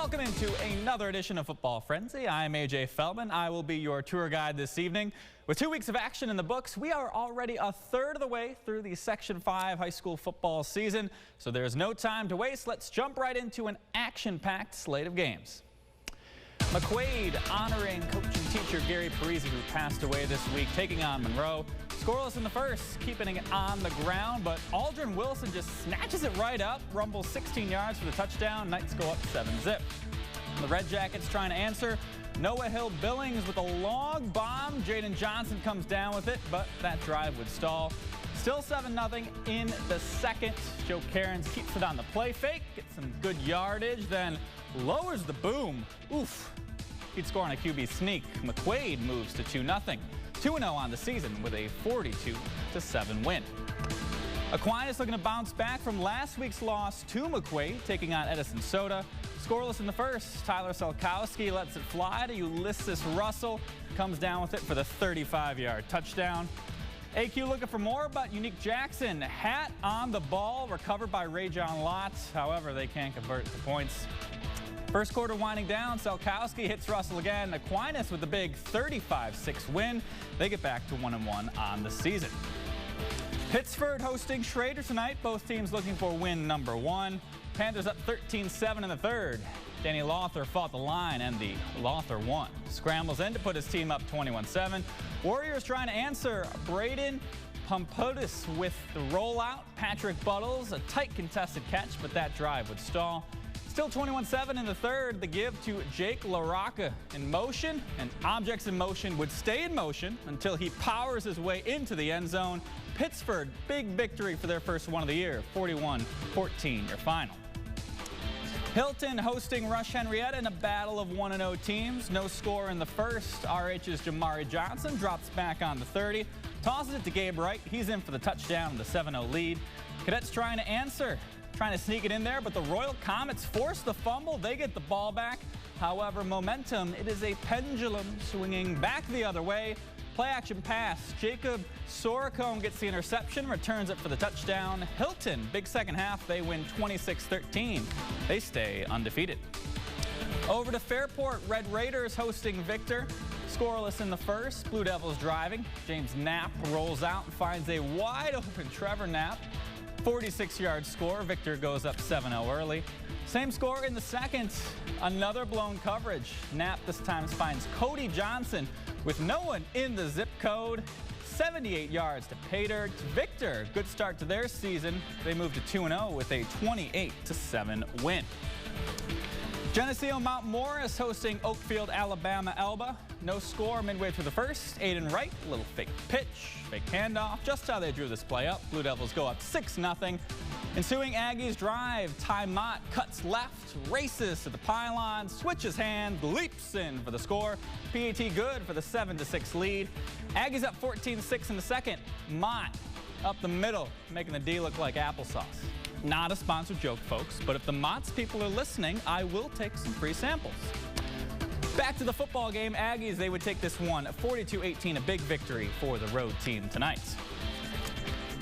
Welcome into another edition of Football Frenzy. I'm AJ Feldman. I will be your tour guide this evening. With 2 weeks of action in the books, we are already a third of the way through the Section 5 high school football season, so there's no time to waste. Let's jump right into an action-packed slate of games. McQuaid honoring coach and teacher Gary Parisi, who passed away this week, taking on Monroe. Scoreless in the first, keeping it on the ground, but Aldrin Wilson just snatches it right up, rumbles 16 yards for the touchdown. Knights go up 7-zip. The Red Jackets trying to answer. Noah Hill Billings with a long bomb. Jaden Johnson comes down with it, but that drive would stall. Still 7-0 in the second. Joe Cairns keeps it on the play fake, gets some good yardage, then lowers the boom. Oof. He'd score on a QB sneak. McQuaid moves to 2-0. 2-0 on the season with a 42-7 win. Aquinas looking to bounce back from last week's loss to McQuaid, taking on Edison Soda. Scoreless in the first. Tyler Selkowski lets it fly to Ulysses Russell. Comes down with it for the 35-yard touchdown. AQ looking for more, but Unique Jackson, hat on the ball, recovered by Ray John Lotz. However, they can't convert the points. First quarter winding down, Selkowski hits Russell again. Aquinas with the big 35-6 win. They get back to 1-1 on the season. Pittsford hosting Schroeder tonight. Both teams looking for win number 1. Panthers up 13-7 in the third. Danny Lothar fought the line, and the Lothar won. Scrambles in to put his team up 21-7. Warriors trying to answer. Braden Pompotis with the rollout. Patrick Buttles, a tight contested catch, but that drive would stall. Still 21-7 in the third. The give to Jake LaRocca in motion, and objects in motion would stay in motion until he powers his way into the end zone. Pittsford, big victory for their first one of the year. 41-14 your final. Hilton hosting Rush Henrietta in a battle of 1-0 teams. No score in the first. RH's Jamari Johnson drops back on the 30. Tosses it to Gabe Wright. He's in for the touchdown and the 7-0 lead. Cadets trying to answer. Trying to sneak it in there, but the Royal Comets force the fumble. They get the ball back. However, momentum, it is a pendulum swinging back the other way. Play action pass. Jacob Soracone gets the interception, returns it for the touchdown. Hilton, big second half. They win 26-13. They stay undefeated. Over to Fairport, Red Raiders hosting Victor. Scoreless in the first. Blue Devils driving. James Knapp rolls out and finds a wide open Trevor Knapp. 46-yard score. Victor goes up 7-0 early. Same score in the second. Another blown coverage. Knapp this time finds Cody Johnson with no one in the zip code. 78 yards to pay dirt. Victor, good start to their season. They move to 2-0 with a 28-7 win. Geneseo Mount Morris hosting Oakfield, Alabama Elba. No score midway through the first. Aiden Wright, a little fake pitch, fake handoff. Just how they drew this play up. Blue Devils go up 6-0. Ensuing Aggies drive. Ty Mott cuts left, races to the pylon, switches hands, leaps in for the score. PAT good for the 7-6 lead. Aggies up 14-6 in the second. Mott up the middle, making the D look like applesauce. Not a sponsored joke, folks, but if the Mott's people are listening, I will take some free samples. Back to the football game. Aggies, they would take this one, 42-18, a big victory for the road team tonight.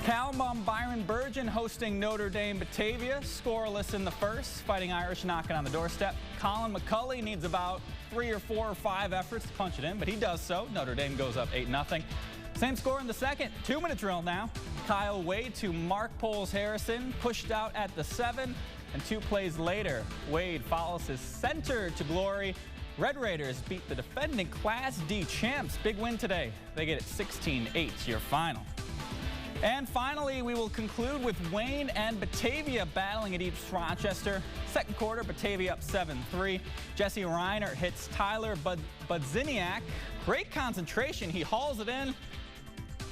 Calmon Byron Burgeon hosting Notre Dame Batavia. Scoreless in the first. Fighting Irish knocking on the doorstep. Colin McCulley needs about 3 or 4 or 5 efforts to punch it in, but he does so. Notre Dame goes up 8-0. Same score in the second. 2-minute drill now. Kyle Wade to Mark Poles Harrison. Pushed out at the 7. And 2 plays later, Wade follows his center to glory. Red Raiders beat the defending Class D champs. Big win today. They get it 16-8 your final. And finally, we will conclude with Wayne and Batavia battling at East Rochester. Second quarter, Batavia up 7-3. Jesse Reiner hits Tyler Budziniak. Great concentration. He hauls it in.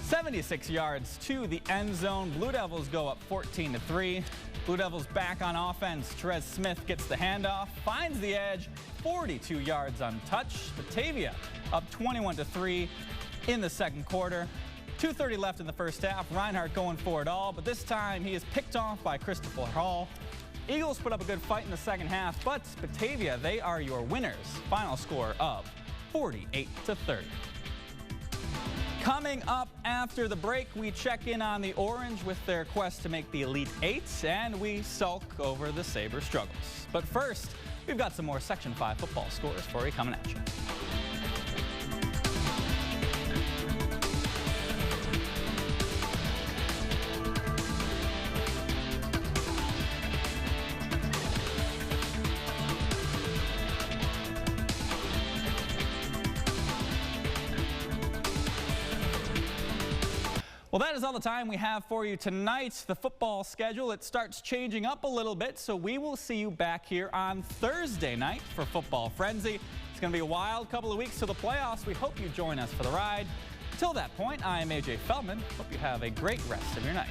76 yards to the end zone. Blue Devils go up 14-3. Blue Devils back on offense. Therese Smith gets the handoff, finds the edge, 42 yards untouched. Batavia up 21-3 in the second quarter. 2:30 left in the first half. Reinhardt going for it all, but this time he is picked off by Christopher Hall. Eagles put up a good fight in the second half, but Batavia, they are your winners. Final score of 48-30. Coming up after the break, we check in on the Orange with their quest to make the Elite Eight, and we sulk over the Sabre struggles. But first, we've got some more Section 5 football scores for you coming at you. Well, that is all the time we have for you tonight. The football schedule, it starts changing up a little bit, so we will see you back here on Thursday night for Football Frenzy. It's going to be a wild couple of weeks to the playoffs. We hope you join us for the ride. Till that point, I am AJ Feldman. Hope you have a great rest of your night.